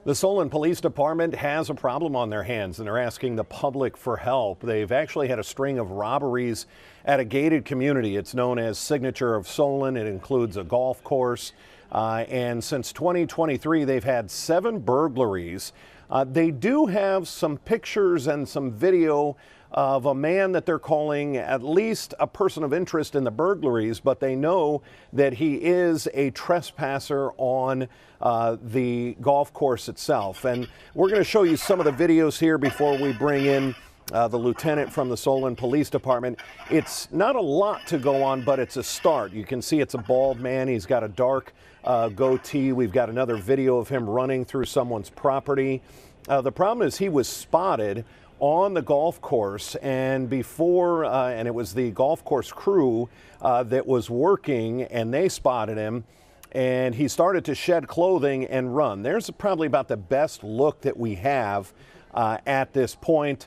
The Solon Police Department has a problem on their hands and they're asking the public for help. They've actually had a string of robberies at a gated community. It's known as Signature of Solon. It includes a golf course. And since 2023, they've had 7 burglaries. They do have some pictures and some video of a man that they're calling at least a person of interest in the burglaries, but they know that he is a trespasser on the golf course itself. And we're going to show you some of the videos here before we bring in the lieutenant from the Solon Police Department. It's not a lot to go on, but it's a start. You can see it's a bald man. He's got a dark goatee. We've got another video of him running through someone's property. The problem is he was spotted on the golf course, and before, and it was the golf course crew that was working, and they spotted him, and he started to shed clothing and run. There's probably about the best look that we have at this point.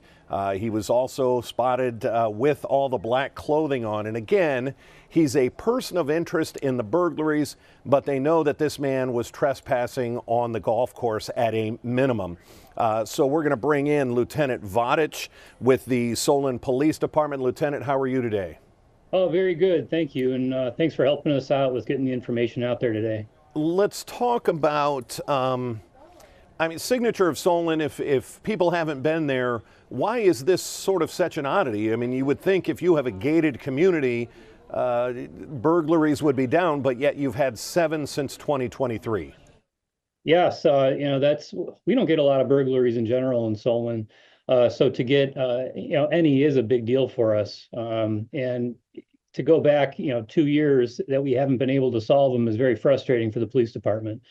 He was also spotted with all the black clothing on. And again, he's a person of interest in the burglaries, but they know that this man was trespassing on the golf course at a minimum. So we're going to bring in Lieutenant Vodich with the Solon Police Department. Lieutenant, how are you today? Oh, very good. Thank you. And thanks for helping us out with getting the information out there today. Let's talk about Signature of Solon, if people haven't been there, why is this sort of such an oddity? I mean, you would think if you have a gated community, burglaries would be down, but yet you've had 7 since 2023. Yes, we don't get a lot of burglaries in general in Solon. So to get, any is a big deal for us. And to go back, 2 years that we haven't been able to solve them is very frustrating for the police department.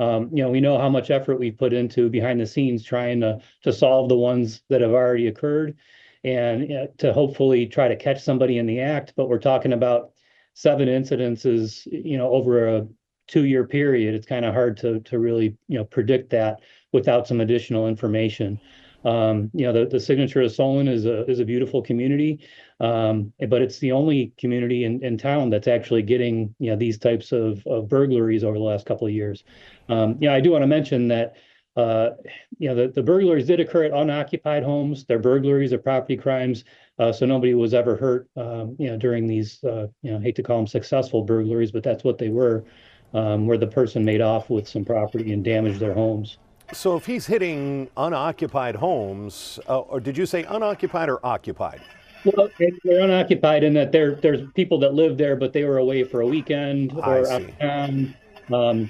We know how much effort we've put into behind the scenes trying to solve the ones that have already occurred and to hopefully try to catch somebody in the act. But we're talking about 7 incidences, over a 2-year period. It's kind of hard to really, predict that without some additional information. The Signature of Solon is a beautiful community, but it's the only community in town that's actually getting these types of burglaries over the last couple of years. I do want to mention that the burglaries did occur at unoccupied homes. They're burglaries or property crimes, so nobody was ever hurt during these hate to call them successful burglaries, but that's what they were, where the person made off with some property and damaged their homes. So if he's hitting unoccupied homes, or did you say unoccupied or occupied? Well, they're unoccupied in that there's people that live there, but they were away for a weekend or out of town.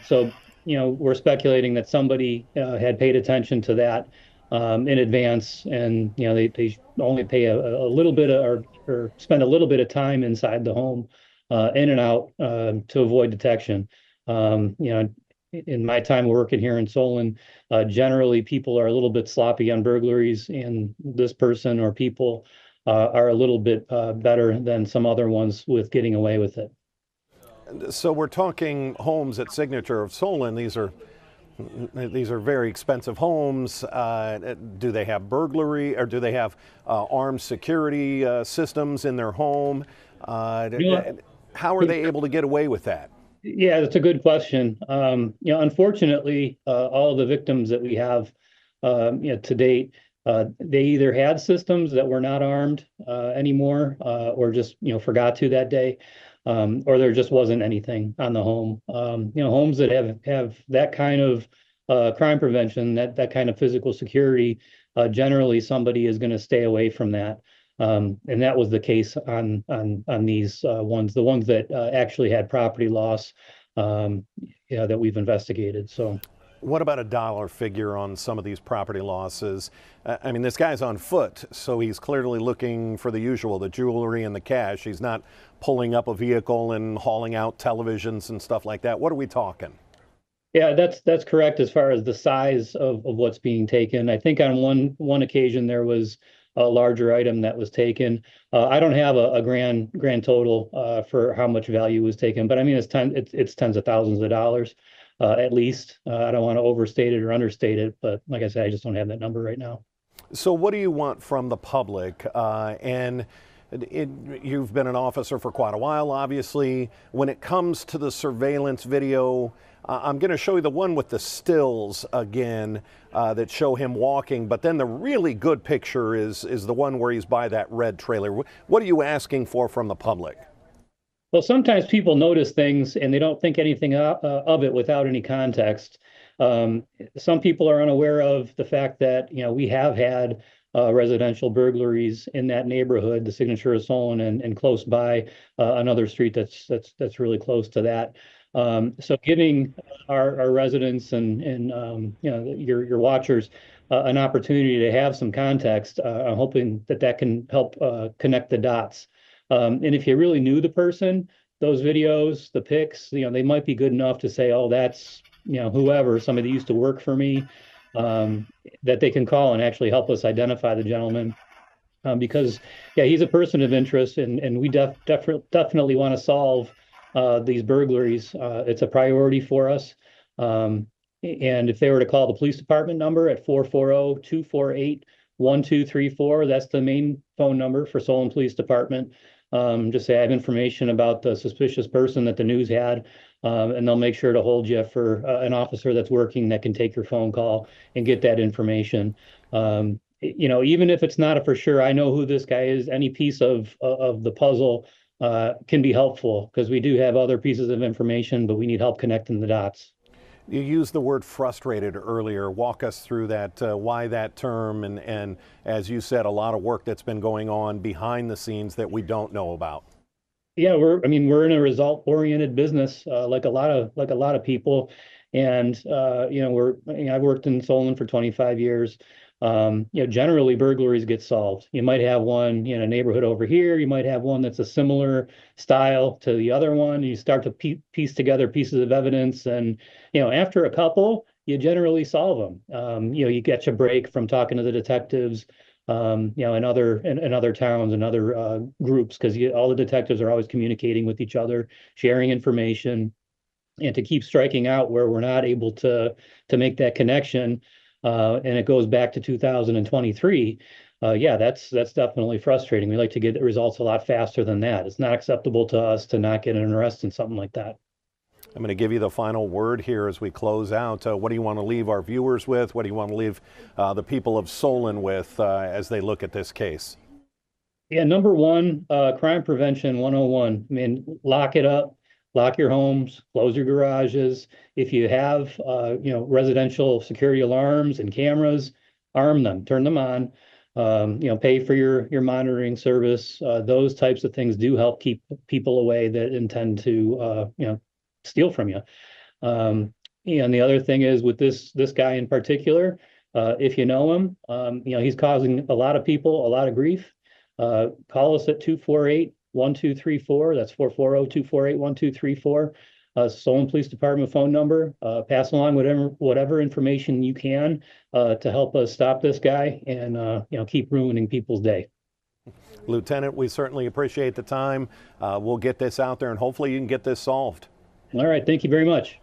So, we're speculating that somebody had paid attention to that in advance, and they only pay a little bit or spend a little bit of time inside the home, in and out, to avoid detection. In my time working here in Solon, generally people are a little bit sloppy on burglaries, and this person or people are a little bit better than some other ones with getting away with it. So we're talking homes at Signature of Solon. These are very expensive homes. Do they have burglary, or do they have armed security systems in their home? How are they able to get away with that? Yeah, that's a good question. Unfortunately, all of the victims that we have, to date, they either had systems that were not armed anymore, or just forgot to that day, or there just wasn't anything on the home. Homes that have that kind of crime prevention, that kind of physical security, generally somebody is going to stay away from that. And that was the case on these ones, the ones that actually had property loss, that we've investigated. So, what about a dollar figure on some of these property losses? This guy's on foot, so he's clearly looking for the usual, the jewelry and the cash. He's not pulling up a vehicle and hauling out televisions and stuff like that. What are we talking? Yeah, that's correct as far as the size of what's being taken. I think on one occasion there was a larger item that was taken. I don't have a grand total for how much value was taken, but it's tens of thousands of dollars at least. I don't want to overstate it or understate it, but like I said, I just don't have that number right now. So what do you want from the public? You've been an officer for quite a while, obviously. When it comes to the surveillance video, I'm going to show you the one with the stills again that show him walking, but then the really good picture is the one where he's by that red trailer. What are you asking for from the public? Well, sometimes people notice things and they don't think anything of it without any context. Um, some people are unaware of the fact that, we have had residential burglaries in that neighborhood, the Signature of Solon, and close by another street that's really close to that. So giving our residents and your watchers an opportunity to have some context, I'm hoping that can help connect the dots. And if you really knew the person, those videos, the pics, they might be good enough to say, oh, that's, whoever, somebody that used to work for me, um, that they can call and actually help us identify the gentleman. Because, yeah, he's a person of interest, and we definitely want to solve these burglaries. It's a priority for us. Um, and if they were to call the police department number at 440-248-1234, that's the main phone number for Solon Police Department. Just say I have information about the suspicious person that the news had, and they'll make sure to hold you for an officer that's working that can take your phone call and get that information. Even if it's not a for sure, I know who this guy is. Any piece of the puzzle can be helpful because we do have other pieces of information, but we need help connecting the dots. You used the word frustrated earlier. Walk us through that, why that term, and as you said, a lot of work that's been going on behind the scenes that we don't know about. Yeah, we're in a result-oriented business, like a lot of people, and I've worked in Solon for 25 years. Generally burglaries get solved. You might have one in a neighborhood over here. You might have one that's a similar style to the other one. You start to piece together pieces of evidence, and after a couple, you generally solve them. You get your break from talking to the detectives, in other towns and other groups, because all the detectives are always communicating with each other, sharing information, and to keep striking out where we're not able to make that connection. And it goes back to 2023. Yeah, that's definitely frustrating. We like to get the results a lot faster than that. It's not acceptable to us to not get an arrest in something like that. I'm going to give you the final word here as we close out. What do you want to leave our viewers with? What do you want to leave the people of Solon with as they look at this case? Yeah, number one, crime prevention 101. I mean, lock it up, lock your homes, close your garages. If you have, residential security alarms and cameras, arm them, turn them on. Pay for your monitoring service. Those types of things do help keep people away that intend to, steal from you. And the other thing is with this guy in particular, if you know him, he's causing a lot of people a lot of grief. Call us at 248-1234. That's 440-248-1234. Solon Police Department phone number. Pass along whatever information you can to help us stop this guy and keep ruining people's day. Lieutenant, we certainly appreciate the time. We'll get this out there and hopefully you can get this solved. All right. Thank you very much.